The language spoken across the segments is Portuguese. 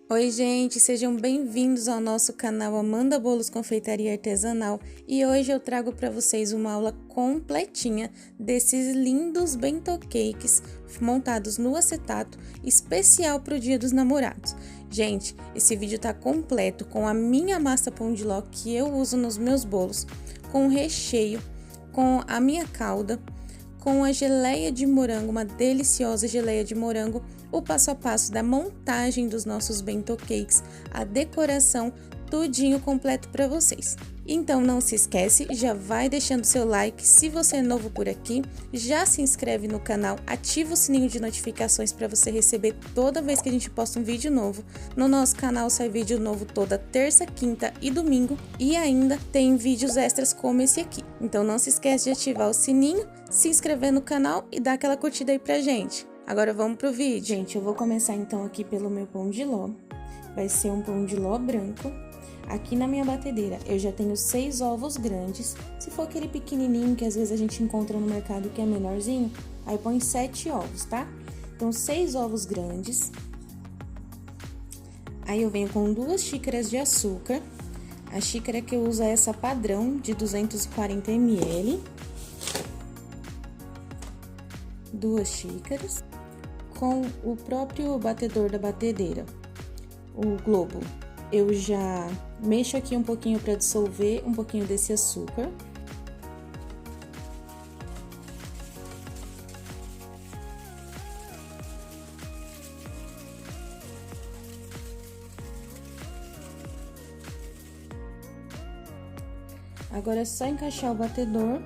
Oi, gente, sejam bem-vindos ao nosso canal Amanda Bolos Confeitaria Artesanal e hoje eu trago para vocês uma aula completinha desses lindos bento cakes montados no acetato, especial para o Dia dos Namorados. Gente, esse vídeo tá completo com a minha massa pão de ló que eu uso nos meus bolos, com o recheio, com a minha calda, com a geleia de morango, uma deliciosa geleia de morango, o passo a passo da montagem dos nossos bento cakes, a decoração, tudinho completo para vocês. Então não se esquece, já vai deixando seu like, se você é novo por aqui, já se inscreve no canal, ativa o sininho de notificações para você receber toda vez que a gente posta um vídeo novo. No nosso canal sai vídeo novo toda terça, quinta e domingo e ainda tem vídeos extras como esse aqui. Então não se esquece de ativar o sininho, se inscrever no canal e dar aquela curtida aí pra gente. Agora vamos pro vídeo. Gente, eu vou começar então aqui pelo meu pão de ló. Vai ser um pão de ló branco. Aqui na minha batedeira eu já tenho 6 ovos grandes. Se for aquele pequenininho que às vezes a gente encontra no mercado que é menorzinho, aí põe 7 ovos, tá? Então 6 ovos grandes. Aí eu venho com 2 xícaras de açúcar. A xícara que eu uso é essa padrão de 240 ml. 2 xícaras. Com o próprio batedor da batedeira, o globo, eu já mexo aqui um pouquinho para dissolver um pouquinho desse açúcar. Agora é só encaixar o batedor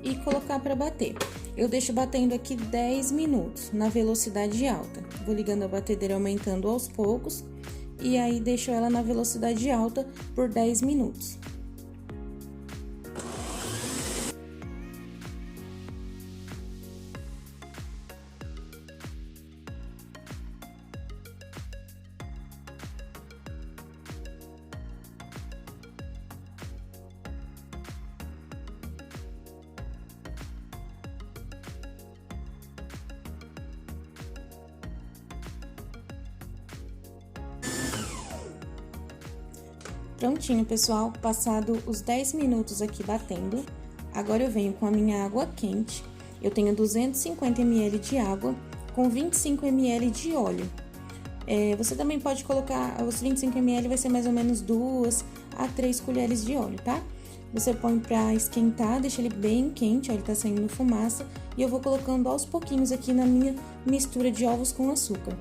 e colocar para bater. Eu deixo batendo aqui 10 minutos, na velocidade alta. Vou ligando a batedeira, aumentando aos poucos, e aí deixo ela na velocidade alta por 10 minutos. Prontinho, pessoal, passado os 10 minutos aqui batendo, agora eu venho com a minha água quente. Eu tenho 250 ml de água com 25 ml de óleo. Você também pode colocar, os 25 ml vai ser mais ou menos 2 a 3 colheres de óleo, tá? Você põe pra esquentar, deixa ele bem quente, ó, ele tá saindo fumaça, e eu vou colocando aos pouquinhos aqui na minha mistura de ovos com açúcar.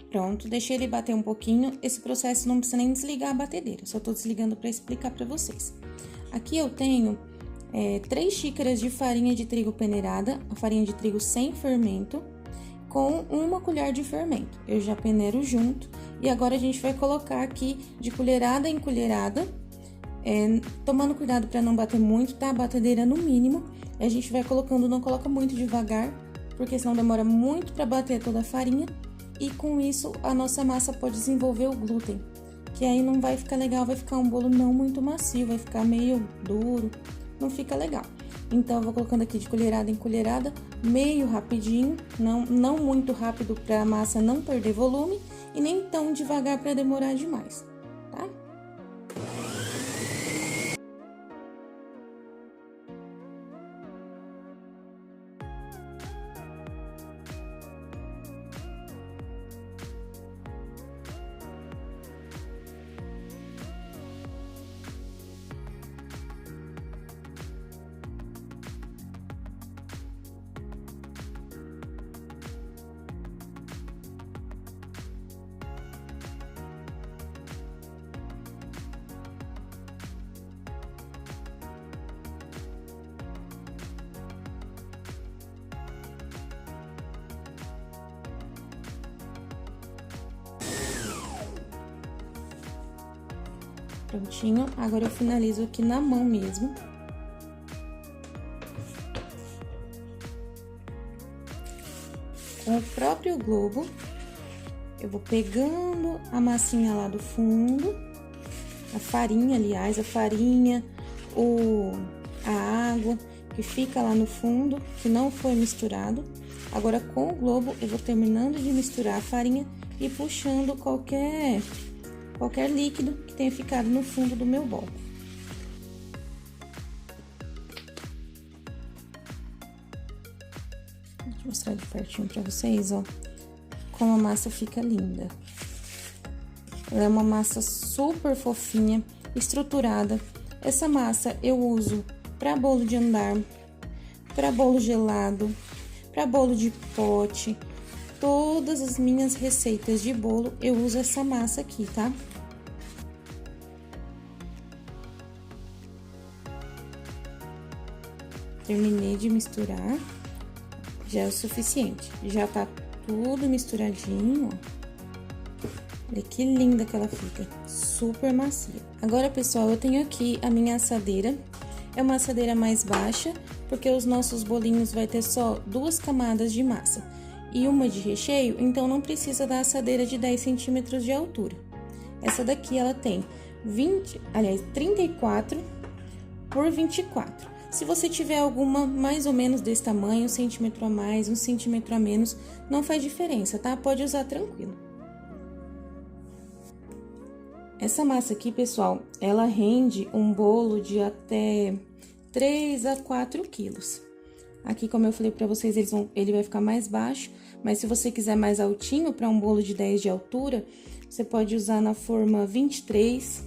Pronto, deixei ele bater um pouquinho. Esse processo não precisa nem desligar a batedeira, só tô desligando para explicar para vocês. Aqui eu tenho 3 xícaras de farinha de trigo peneirada, a farinha de trigo sem fermento, com 1 colher de fermento. Eu já peneiro junto e agora a gente vai colocar aqui de colherada em colherada, tomando cuidado para não bater muito, tá? A batedeira no mínimo. A gente vai colocando, não coloca muito devagar, porque senão demora muito para bater toda a farinha. E com isso, a nossa massa pode desenvolver o glúten, que aí não vai ficar legal, vai ficar um bolo não muito macio, vai ficar meio duro, não fica legal. Então, eu vou colocando aqui de colherada em colherada, meio rapidinho, não muito rápido para a massa não perder volume e nem tão devagar para demorar demais, tá? Prontinho, agora eu finalizo aqui na mão mesmo. Com o próprio globo, eu vou pegando a massinha lá do fundo, a farinha, aliás, a farinha, a água que fica lá no fundo, que não foi misturado. Agora, com o globo, eu vou terminando de misturar a farinha e puxando qualquer líquido que tenha ficado no fundo do meu bolo. Vou mostrar de pertinho pra vocês, ó, como a massa fica linda. Ela é uma massa super fofinha, estruturada. Essa massa eu uso para bolo de andar, para bolo gelado, para bolo de pote. Todas as minhas receitas de bolo eu uso essa massa aqui, tá? Terminei de misturar, já é o suficiente. Já tá tudo misturadinho, ó. Olha que linda que ela fica, super macia. Agora, pessoal, eu tenho aqui a minha assadeira. É uma assadeira mais baixa, porque os nossos bolinhos vai ter só 2 camadas de massa e uma de recheio, então não precisa da assadeira de 10 centímetros de altura. Essa daqui, ela tem 34 por 24. Se você tiver alguma mais ou menos desse tamanho, 1 centímetro a mais, 1 centímetro a menos, não faz diferença, tá? Pode usar tranquilo. Essa massa aqui, pessoal, ela rende um bolo de até 3 a 4 quilos. Aqui, como eu falei pra vocês, ele vai ficar mais baixo, mas se você quiser mais altinho, para um bolo de 10 de altura, você pode usar na forma 23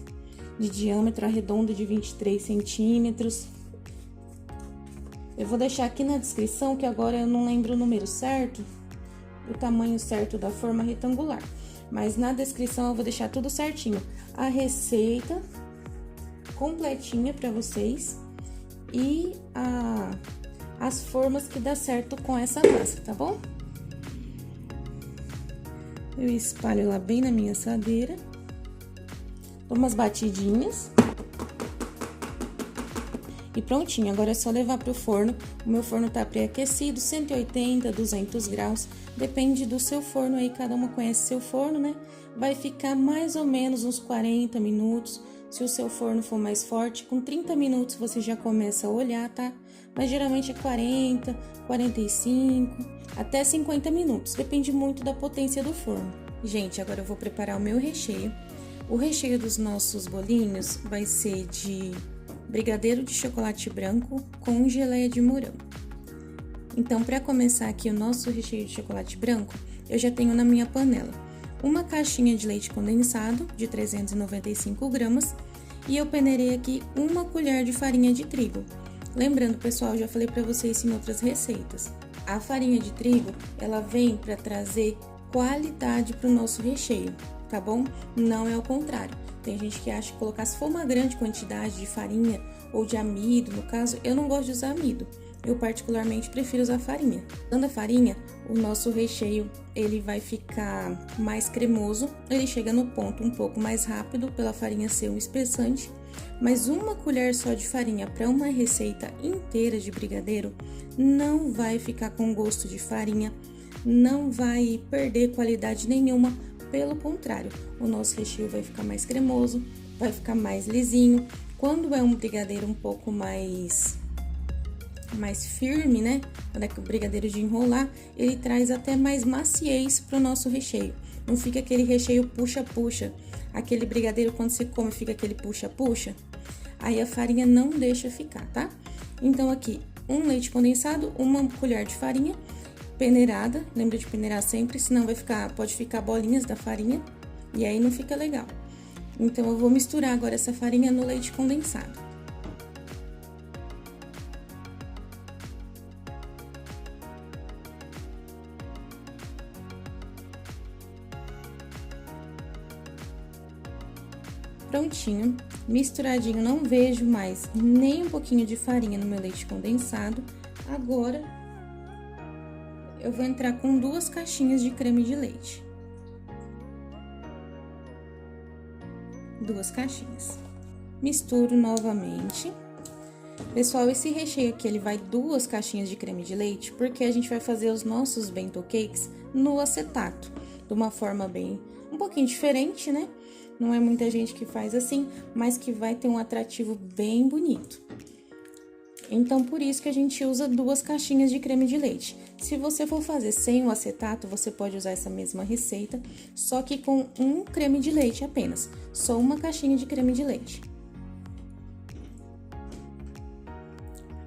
de diâmetro, arredonda de 23 centímetros. Eu vou deixar aqui na descrição, que agora eu não lembro o número certo, o tamanho certo da forma retangular. Mas na descrição eu vou deixar tudo certinho. A receita completinha pra vocês e as formas que dá certo com essa massa, tá bom? Eu espalho ela bem na minha assadeira. Dou umas batidinhas. E prontinho, agora é só levar pro forno. O meu forno tá pré-aquecido, 180, 200 graus. Depende do seu forno aí, cada uma conhece seu forno, né? Vai ficar mais ou menos uns 40 minutos. Se o seu forno for mais forte, com 30 minutos você já começa a olhar, tá? Mas geralmente é 40, 45, até 50 minutos. Depende muito da potência do forno. Gente, agora eu vou preparar o meu recheio. O recheio dos nossos bolinhos vai ser de brigadeiro de chocolate branco com geleia de morango. Então, para começar aqui o nosso recheio de chocolate branco, eu já tenho na minha panela uma caixinha de leite condensado de 395 gramas e eu peneirei aqui 1 colher de farinha de trigo. Lembrando, pessoal, eu já falei para vocês em outras receitas, a farinha de trigo, ela vem para trazer qualidade para o nosso recheio, tá bom? Não é o contrário. Tem gente que acha que colocar, se for uma grande quantidade de farinha ou de amido, no caso, eu não gosto de usar amido. Eu particularmente prefiro usar farinha. Usando a farinha, o nosso recheio, ele vai ficar mais cremoso. Ele chega no ponto um pouco mais rápido, pela farinha ser um espessante. Mas 1 colher só de farinha para uma receita inteira de brigadeiro não vai ficar com gosto de farinha, não vai perder qualidade nenhuma. Pelo contrário, o nosso recheio vai ficar mais cremoso, vai ficar mais lisinho. Quando é um brigadeiro um pouco mais firme, né? Quando é que o brigadeiro de enrolar, ele traz até mais maciez pro nosso recheio. Não fica aquele recheio puxa-puxa. Aquele brigadeiro, quando você come, fica aquele puxa-puxa. Aí a farinha não deixa ficar, tá? Então, aqui, 1 leite condensado, 1 colher de farinha peneirada, lembra de peneirar sempre, senão pode ficar bolinhas da farinha e aí não fica legal. Então, eu vou misturar agora essa farinha no leite condensado. Prontinho, misturadinho, não vejo mais nem um pouquinho de farinha no meu leite condensado. Agora, eu vou entrar com 2 caixinhas de creme de leite. 2 caixinhas. Misturo novamente. Pessoal, esse recheio aqui, ele vai 2 caixinhas de creme de leite, porque a gente vai fazer os nossos bento cakes no acetato, de uma forma bem, um pouquinho diferente, né? Não é muita gente que faz assim, mas que vai ter um atrativo bem bonito. Então, por isso que a gente usa 2 caixinhas de creme de leite. Se você for fazer sem o acetato, você pode usar essa mesma receita, só que com um creme de leite apenas, só uma caixinha de creme de leite.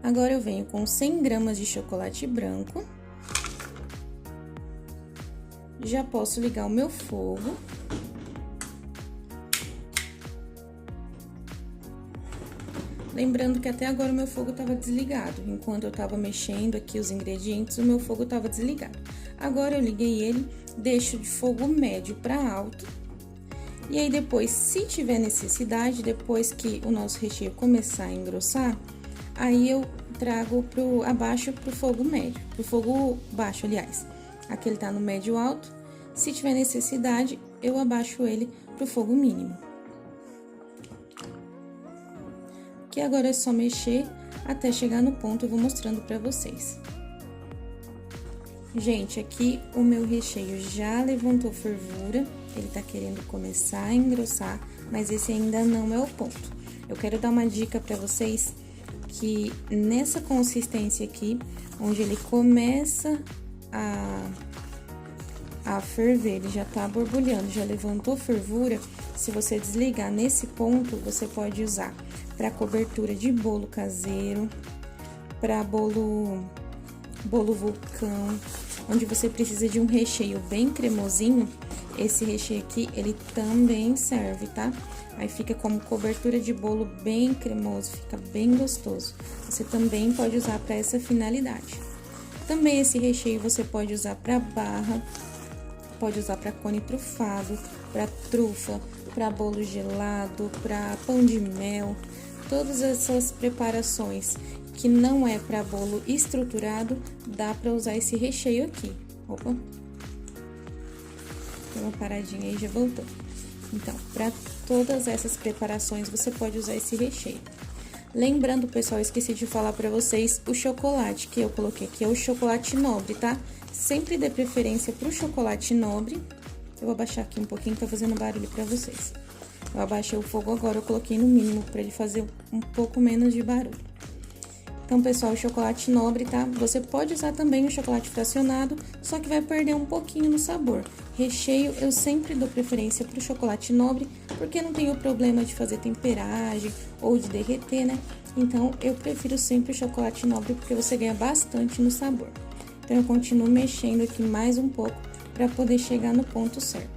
Agora eu venho com 100 gramas de chocolate branco. Já posso ligar o meu fogo. Lembrando que até agora o meu fogo estava desligado. Enquanto eu estava mexendo aqui os ingredientes, o meu fogo estava desligado. Agora eu liguei ele, deixo de fogo médio para alto. E aí depois, se tiver necessidade, depois que o nosso recheio começar a engrossar, aí eu trago abaixo pro fogo médio, pro fogo baixo, aliás. Aqui ele tá no médio alto. Se tiver necessidade, eu abaixo ele pro fogo mínimo. Que agora é só mexer até chegar no ponto, eu vou mostrando pra vocês. Gente, aqui o meu recheio já levantou fervura, ele tá querendo começar a engrossar, mas esse ainda não é o ponto. Eu quero dar uma dica pra vocês que nessa consistência aqui, onde ele começa a ferver, ele já tá borbulhando, já levantou fervura, se você desligar nesse ponto, você pode usar para cobertura de bolo caseiro, para bolo vulcão, onde você precisa de um recheio bem cremosinho. Esse recheio aqui, ele também serve, tá? Aí fica como cobertura de bolo bem cremoso, fica bem gostoso. Você também pode usar para essa finalidade. Também esse recheio você pode usar para barra, pode usar para cone trufado, para trufa, para bolo gelado, para pão de mel. Todas essas preparações que não é para bolo estruturado, dá para usar esse recheio aqui. Opa! Deu uma paradinha aí, já voltou. Então, para todas essas preparações, você pode usar esse recheio. Lembrando, pessoal, esqueci de falar para vocês, o chocolate que eu coloquei aqui é o chocolate nobre, tá? Sempre dê preferência pro chocolate nobre. Eu vou abaixar aqui um pouquinho, tá fazendo barulho para vocês. Eu abaixei o fogo agora, eu coloquei no mínimo para ele fazer um pouco menos de barulho. Então, pessoal, o chocolate nobre, tá? Você pode usar também o chocolate fracionado, só que vai perder um pouquinho no sabor. Recheio, eu sempre dou preferência pro chocolate nobre, porque não tem o problema de fazer temperagem ou de derreter, né? Então, eu prefiro sempre o chocolate nobre, porque você ganha bastante no sabor. Então, eu continuo mexendo aqui mais um pouco para poder chegar no ponto certo.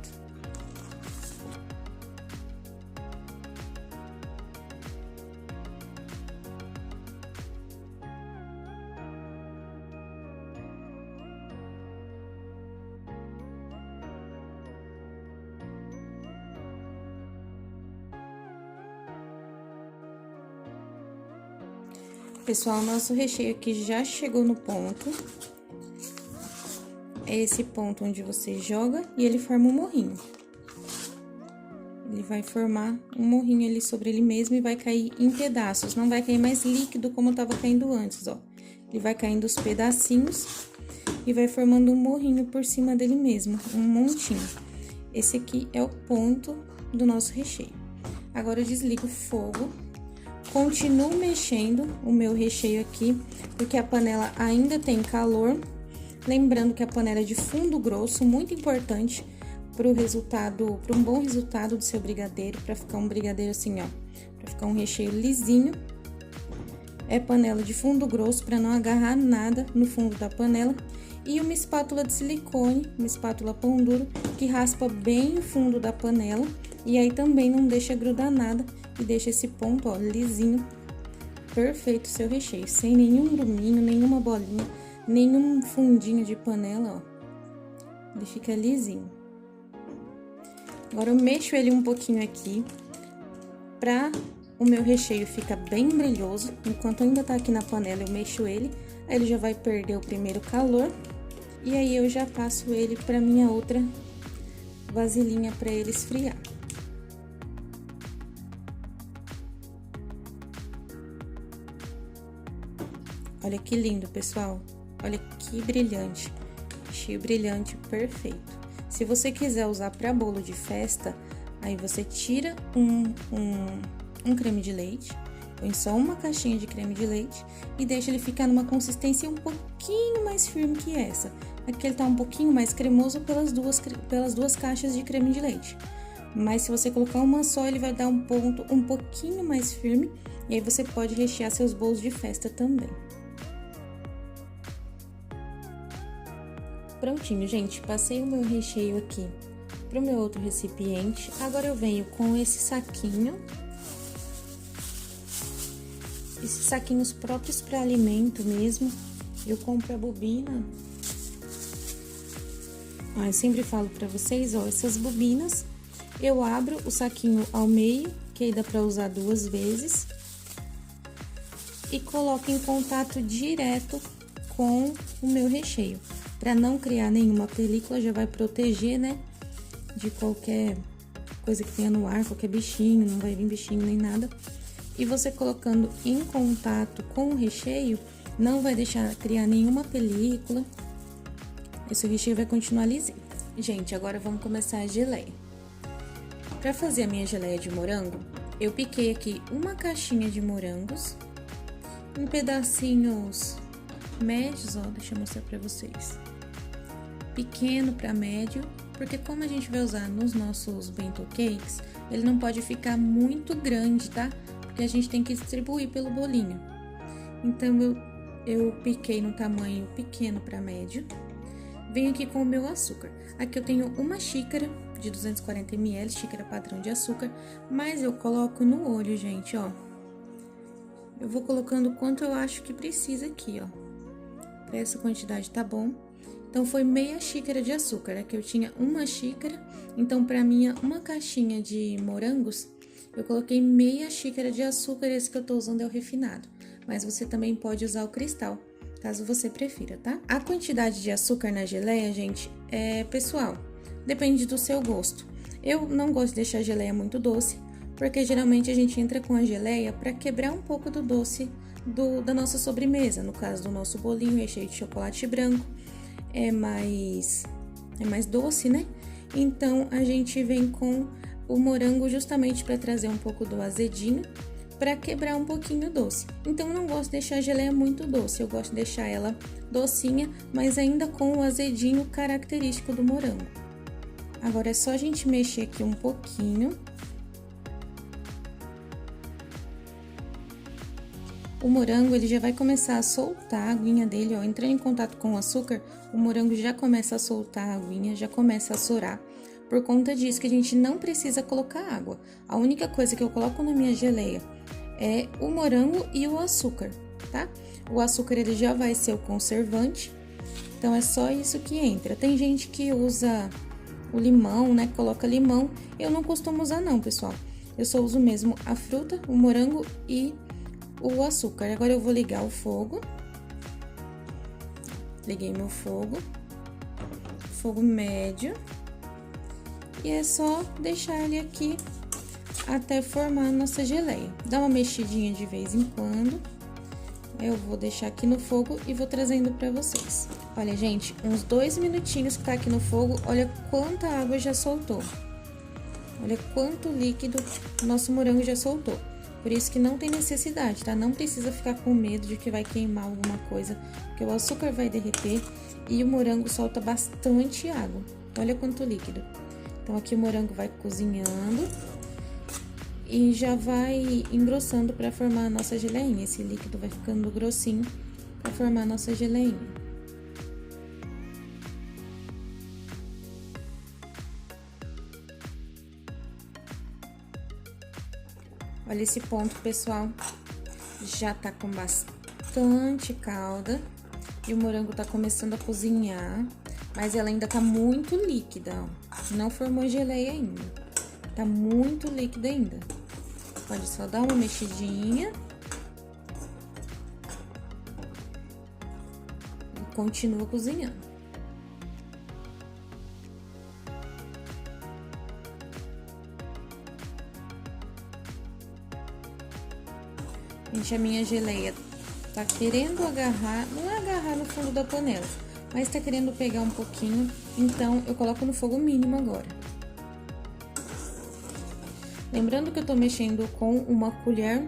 Pessoal, nosso recheio aqui já chegou no ponto. É esse ponto onde você joga e ele forma um morrinho. Ele vai formar um morrinho ali sobre ele mesmo e vai cair em pedaços. Não vai cair mais líquido como estava caindo antes, ó. Ele vai caindo os pedacinhos e vai formando um morrinho por cima dele mesmo, um montinho. Esse aqui é o ponto do nosso recheio. Agora eu desligo o fogo. Continuo mexendo o meu recheio aqui, porque a panela ainda tem calor. Lembrando que a panela é de fundo grosso, muito importante para um bom resultado do seu brigadeiro, para ficar um brigadeiro assim, ó, para ficar um recheio lisinho. É panela de fundo grosso para não agarrar nada no fundo da panela. E uma espátula de silicone, uma espátula pão duro, que raspa bem o fundo da panela. E aí também não deixa grudar nada e deixa esse ponto, ó, lisinho, perfeito o seu recheio, sem nenhum gruminho, nenhuma bolinha, nenhum fundinho de panela, ó. Ele fica lisinho. Agora eu mexo ele um pouquinho aqui, pra o meu recheio ficar bem brilhoso. Enquanto ainda tá aqui na panela, eu mexo ele, aí ele já vai perder o primeiro calor. E aí eu já passo ele pra minha outra vasilhinha pra ele esfriar. Olha que lindo, pessoal. Olha que brilhante. Recheio brilhante, perfeito. Se você quiser usar para bolo de festa, aí você tira um creme de leite, põe só uma caixinha de creme de leite e deixa ele ficar numa consistência um pouquinho mais firme que essa. Aqui ele tá um pouquinho mais cremoso pelas duas caixas de creme de leite. Mas se você colocar uma só, ele vai dar um ponto um pouquinho mais firme e aí você pode rechear seus bolos de festa também. Prontinho, gente, passei o meu recheio aqui pro meu outro recipiente. Agora eu venho com esse saquinho. Esses saquinhos próprios para alimento mesmo. Eu compro a bobina. Eu sempre falo para vocês, ó, essas bobinas, eu abro o saquinho ao meio, que aí dá para usar 2 vezes. E coloco em contato direto com o meu recheio. Para não criar nenhuma película, já vai proteger, né, de qualquer coisa que tenha no ar, qualquer bichinho, não vai vir bichinho nem nada. E você colocando em contato com o recheio, não vai deixar criar nenhuma película. Esse recheio vai continuar lisinho. Gente, agora vamos começar a geleia. Para fazer a minha geleia de morango, eu piquei aqui uma caixinha de morangos em pedacinhos médios, ó, deixa eu mostrar para vocês. Pequeno para médio, porque como a gente vai usar nos nossos bento cakes, ele não pode ficar muito grande, tá? Porque a gente tem que distribuir pelo bolinho. Então, eu piquei no tamanho pequeno para médio. Venho aqui com o meu açúcar. Aqui eu tenho uma xícara de 240 ml, xícara padrão de açúcar, mas eu coloco no olho, gente, ó. Eu vou colocando o quanto eu acho que precisa aqui, ó. Pra essa quantidade tá bom. Então, foi meia xícara de açúcar. Aqui eu tinha uma xícara, então, pra minha uma caixinha de morangos, eu coloquei meia xícara de açúcar. Esse que eu tô usando é o refinado, mas você também pode usar o cristal, caso você prefira, tá? A quantidade de açúcar na geleia, gente, é pessoal, depende do seu gosto. Eu não gosto de deixar a geleia muito doce, porque geralmente a gente entra com a geleia para quebrar um pouco do doce da nossa sobremesa. No caso do nosso bolinho recheio de chocolate branco, é mais doce, né? Então, a gente vem com o morango justamente para trazer um pouco do azedinho, para quebrar um pouquinho o doce. Então, eu não gosto de deixar a geleia muito doce, eu gosto de deixar ela docinha, mas ainda com o azedinho característico do morango. Agora, é só a gente mexer aqui um pouquinho. O morango, ele já vai começar a soltar a aguinha dele, ó. Entrando em contato com o açúcar, o morango já começa a soltar a aguinha, já começa a sorar. Por conta disso que a gente não precisa colocar água. A única coisa que eu coloco na minha geleia é o morango e o açúcar, tá? O açúcar, ele já vai ser o conservante, então é só isso que entra. Tem gente que usa o limão, né? Coloca limão. Eu não costumo usar não, pessoal. Eu só uso mesmo a fruta, o morango e o açúcar. Agora eu vou ligar o fogo. Liguei meu fogo. Fogo médio. E é só deixar ele aqui até formar a nossa geleia. Dá uma mexidinha de vez em quando. Eu vou deixar aqui no fogo e vou trazendo pra vocês. Olha, gente, uns 2 minutinhos que tá aqui no fogo, olha quanta água já soltou. Olha quanto líquido o nosso morango já soltou. Por isso que não tem necessidade, tá? Não precisa ficar com medo de que vai queimar alguma coisa, porque o açúcar vai derreter e o morango solta bastante água. Olha quanto líquido. Então, aqui o morango vai cozinhando e já vai engrossando para formar a nossa geleinha. Esse líquido vai ficando grossinho para formar a nossa geleinha. Olha esse ponto, pessoal. Já tá com bastante calda e o morango tá começando a cozinhar, mas ela ainda tá muito líquida, ó. Não formou geleia ainda. Tá muito líquida ainda. Pode só dar uma mexidinha. E continua cozinhando. Gente, a minha geleia tá querendo agarrar, não é agarrar no fundo da panela, mas tá querendo pegar um pouquinho, então eu coloco no fogo mínimo agora. Lembrando que eu tô mexendo com uma colher,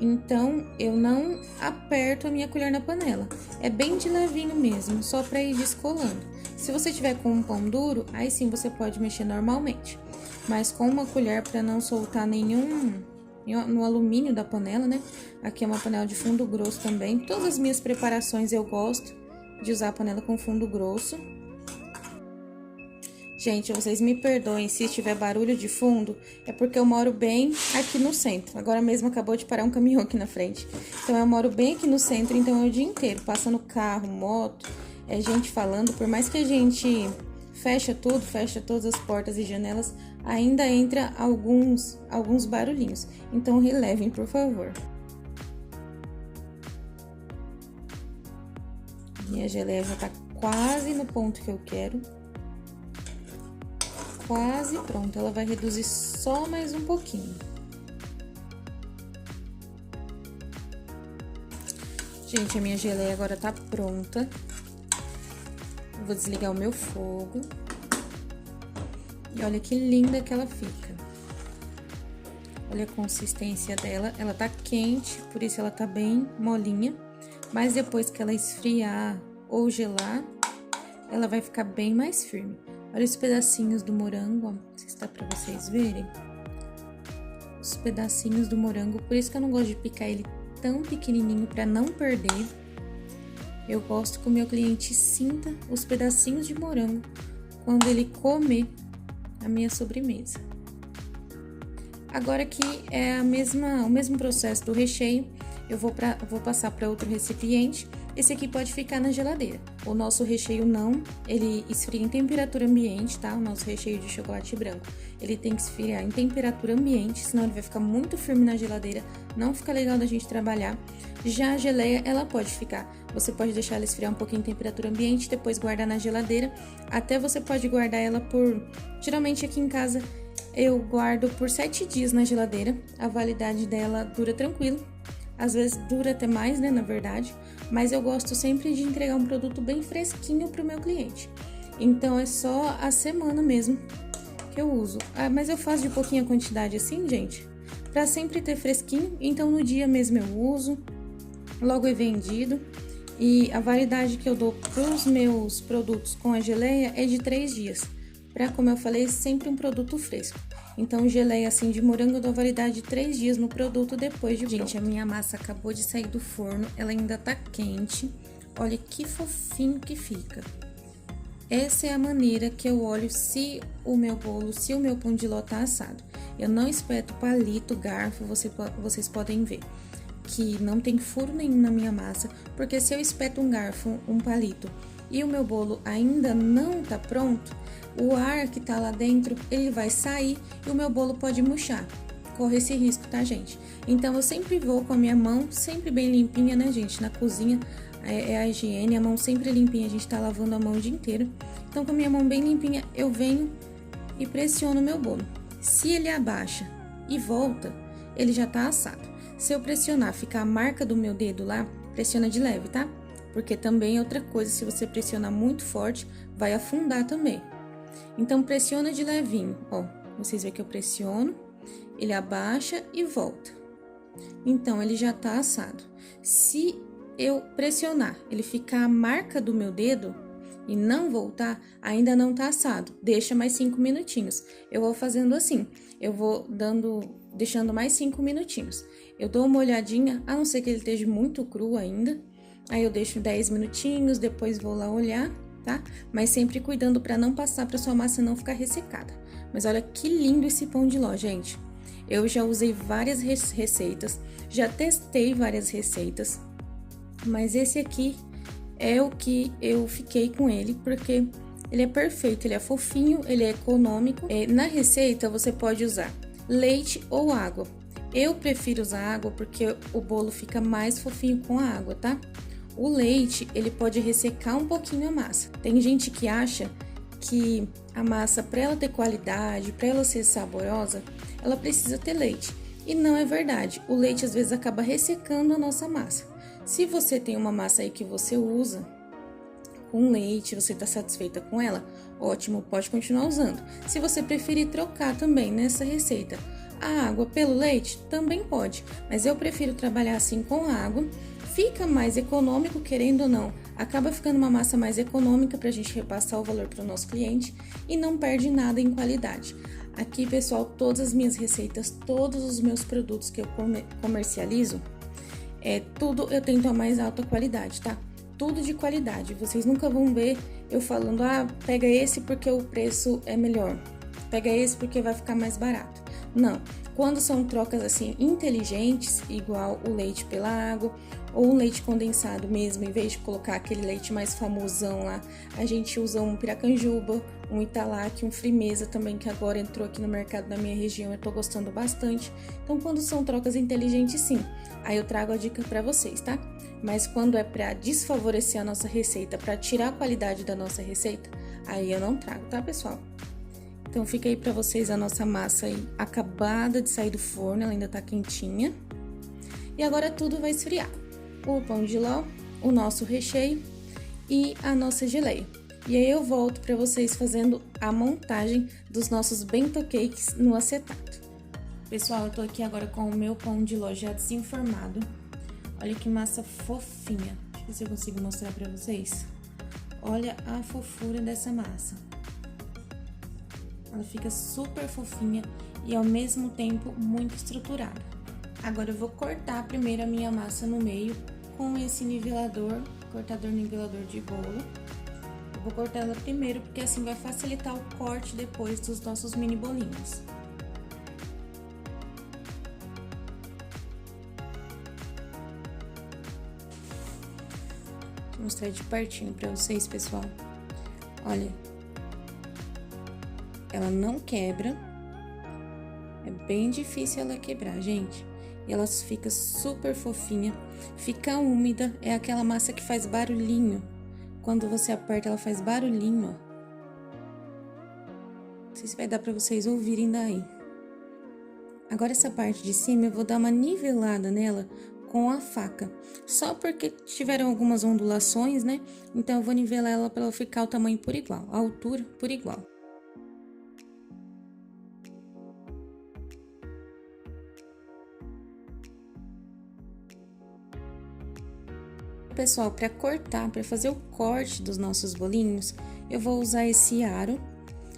então eu não aperto a minha colher na panela. É bem de levinho mesmo, só pra ir descolando. Se você tiver com um pão duro, aí sim você pode mexer normalmente. Mas com uma colher pra não soltar nenhum no alumínio da panela, né? Aqui é uma panela de fundo grosso também. Todas as minhas preparações eu gosto de usar a panela com fundo grosso. Gente, vocês me perdoem se tiver barulho de fundo, é porque eu moro bem aqui no centro. Agora mesmo acabou de parar um caminhão aqui na frente. Então, eu moro bem aqui no centro, então é o dia inteiro, passando carro, moto, gente falando. Por mais que a gente fecha tudo, fecha todas as portas e janelas, ainda entra alguns barulhinhos. Então, relevem, por favor. Minha geleia já tá quase no ponto que eu quero. Quase pronto, ela vai reduzir só mais um pouquinho. Gente, a minha geleia agora tá pronta. Eu vou desligar o meu fogo. E olha que linda que ela fica. Olha a consistência dela, ela tá quente, por isso ela tá bem molinha. Mas depois que ela esfriar ou gelar, ela vai ficar bem mais firme. Olha os pedacinhos do morango, ó, não sei se dá pra vocês verem. Os pedacinhos do morango, por isso que eu não gosto de picar ele tão pequenininho pra não perder. Eu gosto que o meu cliente sinta os pedacinhos de morango quando ele comer a minha sobremesa. Agora que é o mesmo processo do recheio, eu vou passar para outro recipiente. Esse aqui pode ficar na geladeira. O nosso recheio não, ele esfria em temperatura ambiente, tá? O nosso recheio de chocolate branco, ele tem que esfriar em temperatura ambiente, senão ele vai ficar muito firme na geladeira, não fica legal da gente trabalhar. Já a geleia, ela pode ficar, você pode deixar ela esfriar um pouquinho em temperatura ambiente, depois guardar na geladeira, até você pode guardar ela geralmente aqui em casa, eu guardo por 7 dias na geladeira, a validade dela dura tranquilo. Às vezes dura até mais, né, na verdade, mas eu gosto sempre de entregar um produto bem fresquinho pro meu cliente. Então, é só a semana mesmo que eu uso. Mas eu faço de pouquinha quantidade assim, gente, pra sempre ter fresquinho. Então, no dia mesmo eu uso, logo é vendido. E a validade que eu dou pros meus produtos com a geleia é de 3 dias. Pra, como eu falei, sempre um produto fresco. Então, geleia assim de morango eu dou validade de 3 dias no produto depois de pronto. Gente, a minha massa acabou de sair do forno, ela ainda tá quente. Olha que fofinho que fica. Essa é a maneira que eu olho se o meu pão de ló tá assado. Eu não espeto palito, garfo, vocês podem ver que não tem furo nenhum na minha massa, porque se eu espeto um garfo, um palito e o meu bolo ainda não tá pronto, o ar que tá lá dentro, ele vai sair e o meu bolo pode murchar. Corre esse risco, tá, gente? Então, eu sempre vou com a minha mão, sempre bem limpinha, né, gente? Na cozinha é a higiene, a mão sempre limpinha, a gente tá lavando a mão o dia inteiro. Então, com a minha mão bem limpinha, eu venho e pressiono o meu bolo. Se ele abaixa e volta, ele já tá assado. Se eu pressionar, ficar a marca do meu dedo lá, pressiona de leve, tá? Porque também é outra coisa, se você pressionar muito forte, vai afundar também. Então, pressiona de levinho, ó. Vocês veem que eu pressiono, ele abaixa e volta. Então, ele já tá assado. Se eu pressionar, ele ficar a marca do meu dedo e não voltar, ainda não tá assado. Deixa mais 5 minutinhos. Eu vou fazendo assim, eu vou deixando mais 5 minutinhos. Eu dou uma olhadinha, a não ser que ele esteja muito cru ainda. Aí eu deixo 10 minutinhos, depois vou lá olhar, tá? Mas sempre cuidando para não passar para sua massa não ficar ressecada. Mas olha que lindo esse pão de ló, gente. Eu já usei várias receitas, já testei várias receitas, mas esse aqui é o que eu fiquei com ele, porque ele é perfeito, ele é fofinho, ele é econômico. Na receita você pode usar leite ou água. Eu prefiro usar água porque o bolo fica mais fofinho com a água, tá? O leite, ele pode ressecar um pouquinho a massa. Tem gente que acha que a massa, para ela ter qualidade, para ela ser saborosa, ela precisa ter leite. E não é verdade. O leite, às vezes, acaba ressecando a nossa massa. Se você tem uma massa aí que você usa com leite, você tá satisfeita com ela, ótimo, pode continuar usando. Se você preferir trocar também nessa receita a água pelo leite, também pode, mas eu prefiro trabalhar assim com a água. Fica mais econômico, querendo ou não, acaba ficando uma massa mais econômica para a gente repassar o valor para o nosso cliente e não perde nada em qualidade. Aqui, pessoal, todas as minhas receitas, todos os meus produtos que eu comercializo, tudo eu tento a mais alta qualidade, tá? Tudo de qualidade. Vocês nunca vão ver eu falando, pega esse porque o preço é melhor, pega esse porque vai ficar mais barato. Não. Quando são trocas assim inteligentes, igual o leite pela água ou um leite condensado mesmo, em vez de colocar aquele leite mais famosão lá, a gente usa um piracanjuba, um Italac, um Frimeza também, que agora entrou aqui no mercado da minha região, eu tô gostando bastante. Então, quando são trocas inteligentes, sim, aí eu trago a dica pra vocês, tá? Mas quando é pra desfavorecer a nossa receita, pra tirar a qualidade da nossa receita, aí eu não trago, tá, pessoal? Então, fica aí pra vocês a nossa massa aí, acabada de sair do forno, ela ainda tá quentinha. E agora tudo vai esfriar. O pão de ló, o nosso recheio e a nossa geleia. E aí eu volto pra vocês fazendo a montagem dos nossos bento cakes no acetato. Pessoal, eu tô aqui agora com o meu pão de ló já desenformado. Olha que massa fofinha. Deixa eu ver se eu consigo mostrar pra vocês. Olha a fofura dessa massa. Ela fica super fofinha e ao mesmo tempo muito estruturada. Agora eu vou cortar primeiro a minha massa no meio com esse nivelador, cortador nivelador de bolo. Eu vou cortar ela primeiro porque assim vai facilitar o corte depois dos nossos mini bolinhos. Vou mostrar de pertinho pra vocês, pessoal. Olha. Ela não quebra, é bem difícil ela quebrar, gente. E ela fica super fofinha, fica úmida, é aquela massa que faz barulhinho. Quando você aperta, ela faz barulhinho, ó. Não sei se vai dar pra vocês ouvirem daí. Agora essa parte de cima eu vou dar uma nivelada nela com a faca. Só porque tiveram algumas ondulações, né? Então eu vou nivelar ela pra ela ficar o tamanho por igual, a altura por igual. Pessoal, para cortar, para fazer o corte dos nossos bolinhos, eu vou usar esse aro,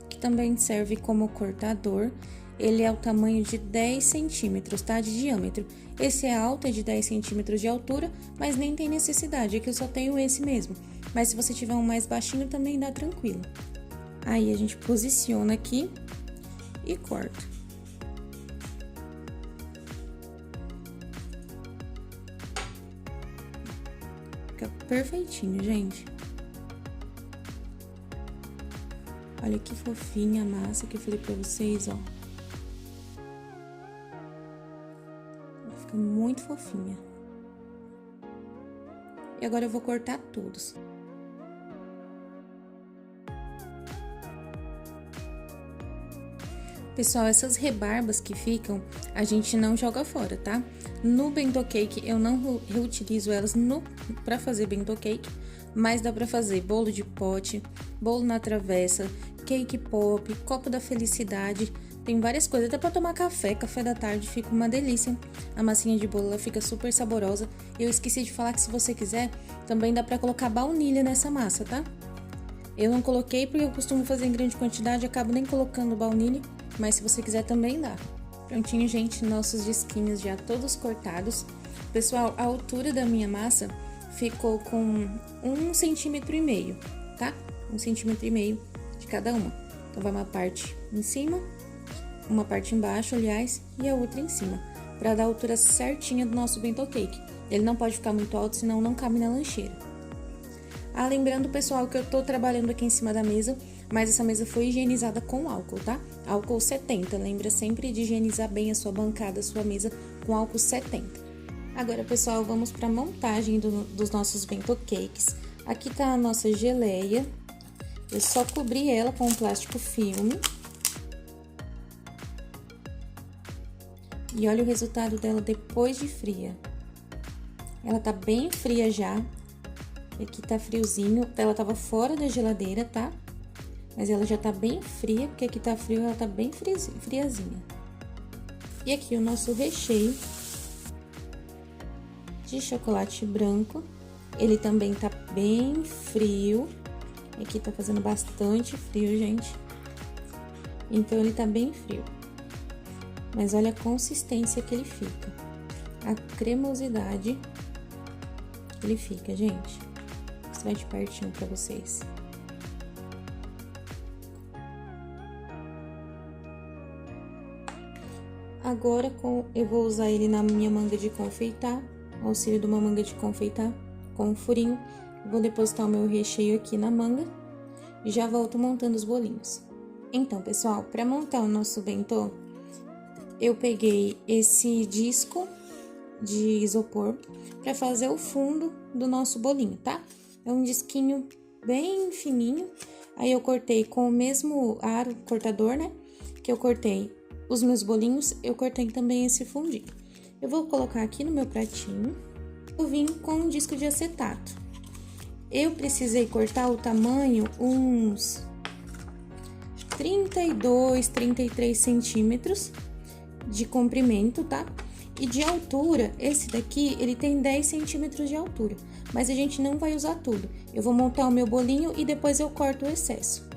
que também serve como cortador. Ele é o tamanho de 10 centímetros, tá? De diâmetro. Esse é alto, é de 10 centímetros de altura, mas nem tem necessidade, é que eu só tenho esse mesmo. Mas se você tiver um mais baixinho, também dá tranquilo. Aí, a gente posiciona aqui e corta. Fica perfeitinho, gente. Olha que fofinha a massa que eu falei pra vocês, ó. Fica muito fofinha. E agora eu vou cortar todos. Pessoal, essas rebarbas que ficam, a gente não joga fora, tá? No bento cake, eu não reutilizo elas pra fazer bento cake, mas dá pra fazer bolo de pote, bolo na travessa, cake pop, copo da felicidade, tem várias coisas, até pra tomar café da tarde, fica uma delícia. A massinha de bolo, ela fica super saborosa. E eu esqueci de falar que se você quiser, também dá pra colocar baunilha nessa massa, tá? Eu não coloquei porque eu costumo fazer em grande quantidade, acabo nem colocando baunilha, mas se você quiser também dá. Prontinho, gente, nossos disquinhos já todos cortados. Pessoal, a altura da minha massa ficou com 1,5 centímetro, tá? 1,5 centímetro de cada uma. Então, vai uma parte em cima, uma parte embaixo, aliás, e a outra em cima, pra dar a altura certinha do nosso bento cake. Ele não pode ficar muito alto, senão não cabe na lancheira. Ah, lembrando, pessoal, que eu tô trabalhando aqui em cima da mesa, mas essa mesa foi higienizada com álcool, tá? Álcool 70, lembra sempre de higienizar bem a sua bancada, a sua mesa com álcool 70. Agora, pessoal, vamos pra montagem dos nossos bento cakes. Aqui tá a nossa geleia, eu só cobri ela com um plástico filme. E olha o resultado dela depois de fria. Ela tá bem fria já. Aqui tá friozinho, ela tava fora da geladeira, tá? Mas ela já tá bem fria, porque aqui tá frio, ela tá bem friazinha. E aqui o nosso recheio de chocolate branco. Ele também tá bem frio. Aqui tá fazendo bastante frio, gente. Então, ele tá bem frio. Mas olha a consistência que ele fica. A cremosidade que ele fica, gente. Vou mostrar de pertinho pra vocês. Agora, eu vou usar ele na minha manga de confeitar, auxílio de uma manga de confeitar com um furinho. Vou depositar o meu recheio aqui na manga e já volto montando os bolinhos. Então, pessoal, para montar o nosso bentô, eu peguei esse disco de isopor para fazer o fundo do nosso bolinho, tá? É um disquinho bem fininho. Aí eu cortei com o mesmo aro cortador, né? Que eu cortei os meus bolinhos, eu cortei também esse fundinho. Eu vou colocar aqui no meu pratinho. Eu vim com um disco de acetato. Eu precisei cortar o tamanho uns 32, 33 centímetros de comprimento, tá? E de altura, esse daqui, ele tem 10 centímetros de altura. Mas a gente não vai usar tudo. Eu vou montar o meu bolinho e depois eu corto o excesso.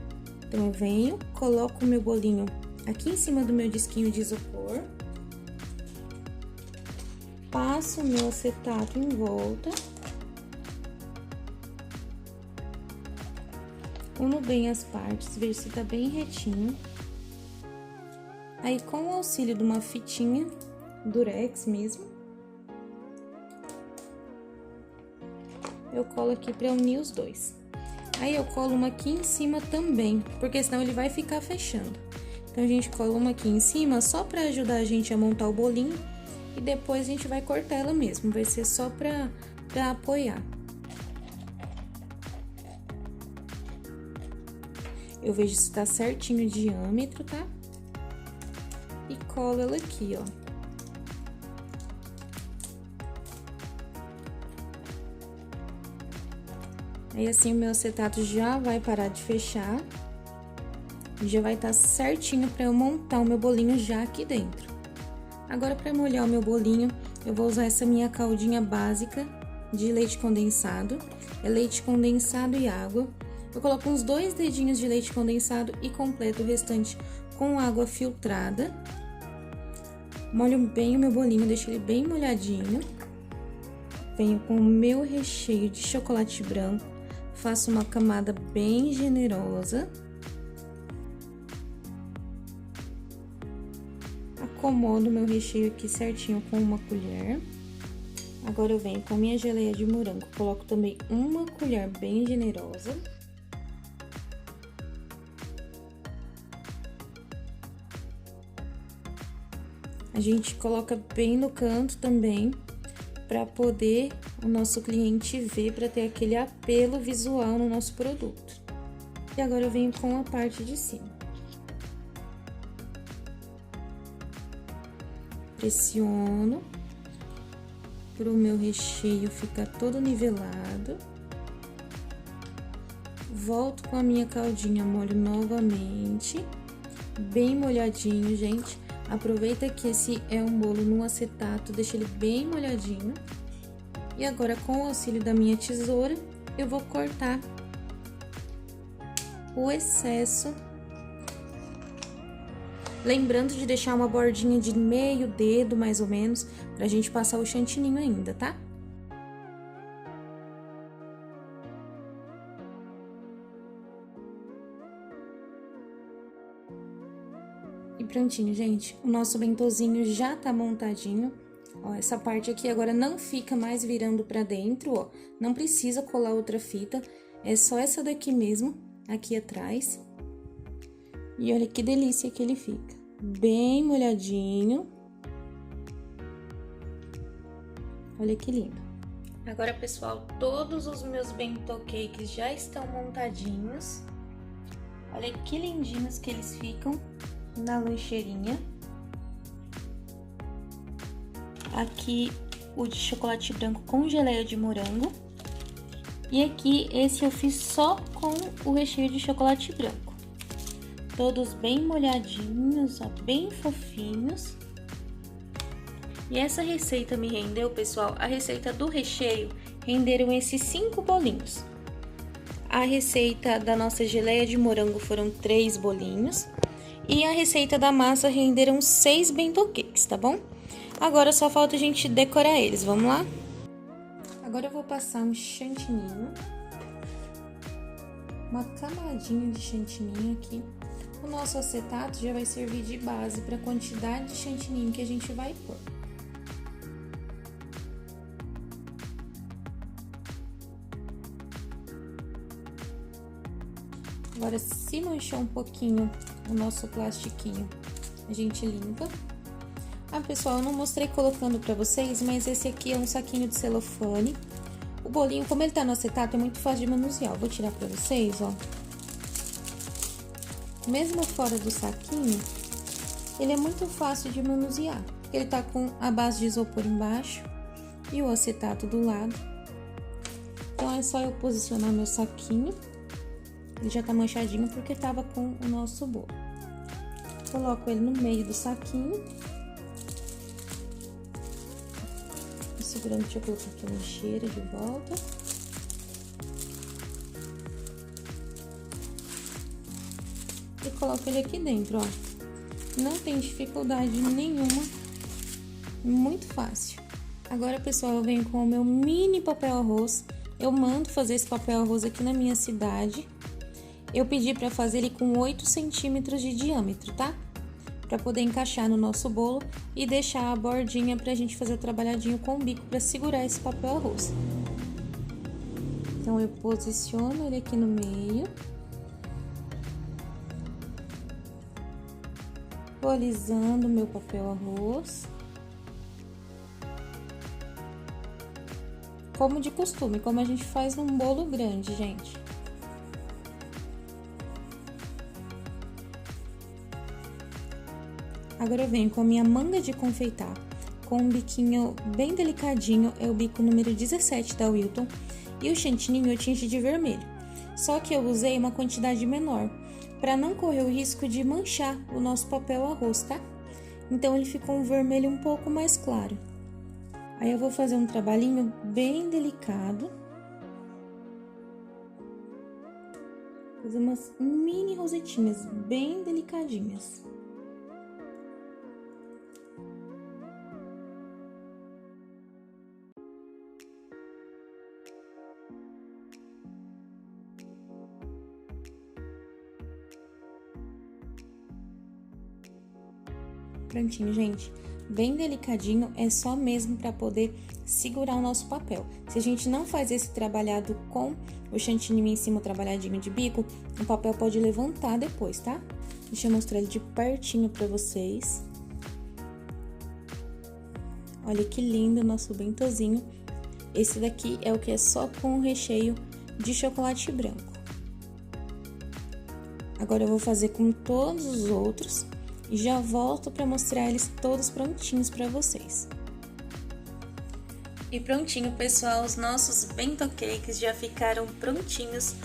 Então, eu venho, coloco o meu bolinho aqui em cima do meu disquinho de isopor. Passo o meu acetato em volta. Uno bem as partes, ver se tá bem retinho. Aí, com o auxílio de uma fitinha, durex mesmo, eu colo aqui pra unir os dois. Aí, eu colo uma aqui em cima também, porque senão ele vai ficar fechando. Então, a gente cola uma aqui em cima só pra ajudar a gente a montar o bolinho. E depois a gente vai cortar ela mesmo, vai ser só pra apoiar. Eu vejo se tá certinho o diâmetro, tá? E colo ela aqui, ó. Aí, assim, o meu acetato já vai parar de fechar. Já vai estar certinho pra eu montar o meu bolinho já aqui dentro. Agora, pra molhar o meu bolinho, eu vou usar essa minha caldinha básica de leite condensado. É leite condensado e água. Eu coloco uns 2 dedinhos de leite condensado e completo o restante com água filtrada. Molho bem o meu bolinho, deixo ele bem molhadinho. Venho com o meu recheio de chocolate branco. Faço uma camada bem generosa. Acomodo meu recheio aqui certinho com uma colher. Agora eu venho com a minha geleia de morango. Coloco também uma colher bem generosa. A gente coloca bem no canto também, para poder o nosso cliente ver, para ter aquele apelo visual no nosso produto. E agora eu venho com a parte de cima. Pressiono para o meu recheio ficar todo nivelado. Volto com a minha caldinha, molho novamente, bem molhadinho, gente. Aproveita que esse é um bolo no acetato, deixa ele bem molhadinho. E agora, com o auxílio da minha tesoura, eu vou cortar o excesso. Lembrando de deixar uma bordinha de meio dedo, mais ou menos, pra gente passar o chantininho ainda, tá? E prontinho, gente. O nosso bentozinho já tá montadinho. Ó, essa parte aqui agora não fica mais virando pra dentro, ó. Não precisa colar outra fita. É só essa daqui mesmo, aqui atrás. E olha que delícia que ele fica. Bem molhadinho. Olha que lindo. Agora, pessoal, todos os meus bento cakes já estão montadinhos. Olha que lindinhos que eles ficam na lancheirinha. Aqui o de chocolate branco com geleia de morango. E aqui, esse eu fiz só com o recheio de chocolate branco. Todos bem molhadinhos, ó, bem fofinhos. E essa receita me rendeu, pessoal, a receita do recheio renderam esses 5 bolinhos. A receita da nossa geleia de morango foram 3 bolinhos. E a receita da massa renderam 6 bento cakes, tá bom? Agora só falta a gente decorar eles, vamos lá? Agora eu vou passar um chantininho, uma camadinha de chantininho aqui. O nosso acetato já vai servir de base para a quantidade de chantininho que a gente vai pôr. Agora, se manchou um pouquinho o nosso plastiquinho, a gente limpa. Ah, pessoal, eu não mostrei colocando pra vocês, mas esse aqui é um saquinho de celofane. O bolinho, como ele tá no acetato, é muito fácil de manusear. Eu vou tirar pra vocês, ó. Mesmo fora do saquinho, ele é muito fácil de manusear. Ele tá com a base de isopor embaixo e o acetato do lado. Então, é só eu posicionar meu saquinho. Ele já tá manchadinho porque tava com o nosso bolo. Coloco ele no meio do saquinho. Segurando, deixa eu colocar aqui a lixeira de volta. E coloco ele aqui dentro, ó. Não tem dificuldade nenhuma. Muito fácil. Agora, pessoal, eu venho com o meu mini papel arroz. Eu mando fazer esse papel arroz aqui na minha cidade. Eu pedi pra fazer ele com 8 centímetros de diâmetro, tá? Pra poder encaixar no nosso bolo e deixar a bordinha pra gente fazer o trabalhadinho com o bico pra segurar esse papel arroz. Então, eu posiciono ele aqui no meio. Vou alisando o meu papel arroz. Como de costume, como a gente faz num bolo grande, gente. Agora eu venho com a minha manga de confeitar, com um biquinho bem delicadinho, é o bico número 17 da Wilton, e o chantininho eu tinge de vermelho. Só que eu usei uma quantidade menor, para não correr o risco de manchar o nosso papel arroz, tá? Então ele ficou um vermelho um pouco mais claro. Aí eu vou fazer um trabalhinho bem delicado. Fazer umas mini rosetinhas bem delicadinhas. Prontinho, gente. Bem delicadinho, é só mesmo para poder segurar o nosso papel. Se a gente não faz esse trabalhado com o chantininho em cima, o trabalhadinho de bico, o papel pode levantar depois, tá? Deixa eu mostrar ele de pertinho para vocês. Olha que lindo o nosso bentozinho. Esse daqui é o que é só com o recheio de chocolate branco. Agora eu vou fazer com todos os outros. E já volto para mostrar eles todos prontinhos para vocês. E prontinho, pessoal, os nossos bento cakes já ficaram prontinhos.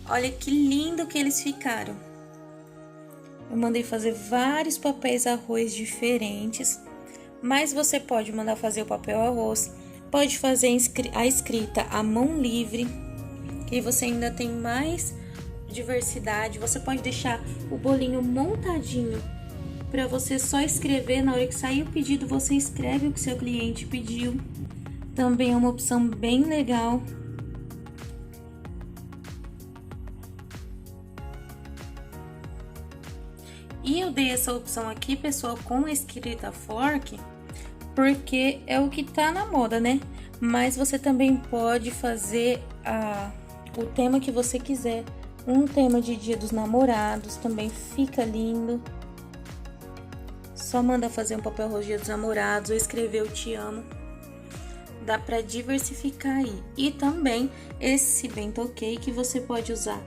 Olha que lindo que eles ficaram. Eu mandei fazer vários papéis arroz diferentes, mas você pode mandar fazer o papel arroz, pode fazer a escrita à mão livre, que você ainda tem mais diversidade. Você pode deixar o bolinho montadinho para você só escrever, na hora que sair o pedido, você escreve o que seu cliente pediu. Também é uma opção bem legal. E eu dei essa opção aqui, pessoal, com escrita fork, porque é o que tá na moda, né? Mas você também pode fazer o tema que você quiser. Um tema de Dia dos Namorados também fica lindo. Só manda fazer um papel arroz Dia dos Namorados ou escrever eu te amo. Dá pra diversificar aí. E também esse bento cake você pode usar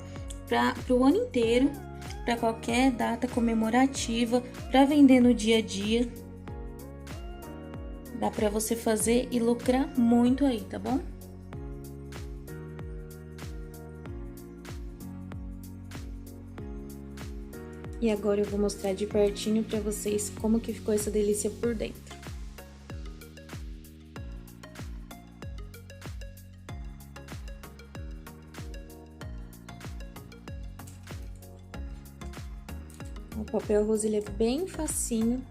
pro ano inteiro, para qualquer data comemorativa, para vender no dia a dia. Dá pra você fazer e lucrar muito aí, tá bom? E agora eu vou mostrar de pertinho pra vocês como que ficou essa delícia por dentro. O papel arroz, ele é bem facinho.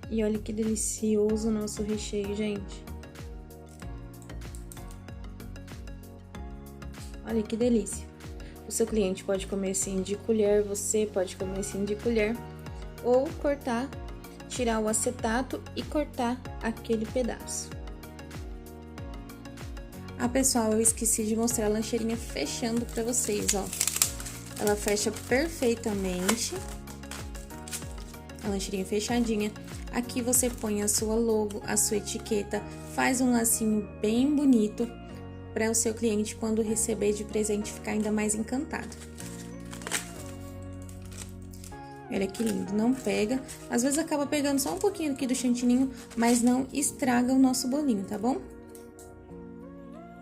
E olha que delicioso o nosso recheio, gente. Olha que delícia. O seu cliente pode comer assim de colher, você pode comer assim de colher. Ou cortar, tirar o acetato e cortar aquele pedaço. Ah, pessoal, eu esqueci de mostrar a lancheirinha fechando pra vocês, ó. Ela fecha perfeitamente. A lancheirinha fechadinha. Aqui você põe a sua logo, a sua etiqueta, faz um lacinho bem bonito para o seu cliente, quando receber de presente, ficar ainda mais encantado. Olha que lindo, não pega. Às vezes acaba pegando só um pouquinho aqui do chantininho, mas não estraga o nosso bolinho, tá bom?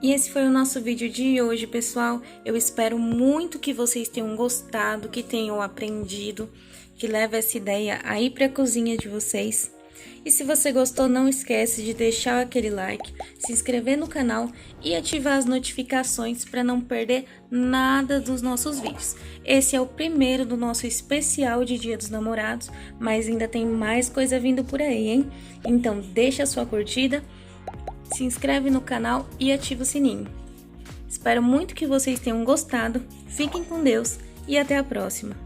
E esse foi o nosso vídeo de hoje, pessoal. Eu espero muito que vocês tenham gostado, que tenham aprendido, que leve essa ideia aí para a cozinha de vocês. E se você gostou, não esquece de deixar aquele like, se inscrever no canal e ativar as notificações para não perder nada dos nossos vídeos. Esse é o primeiro do nosso especial de Dia dos Namorados, mas ainda tem mais coisa vindo por aí, hein? Então deixa a sua curtida, se inscreve no canal e ativa o sininho. Espero muito que vocês tenham gostado, fiquem com Deus e até a próxima!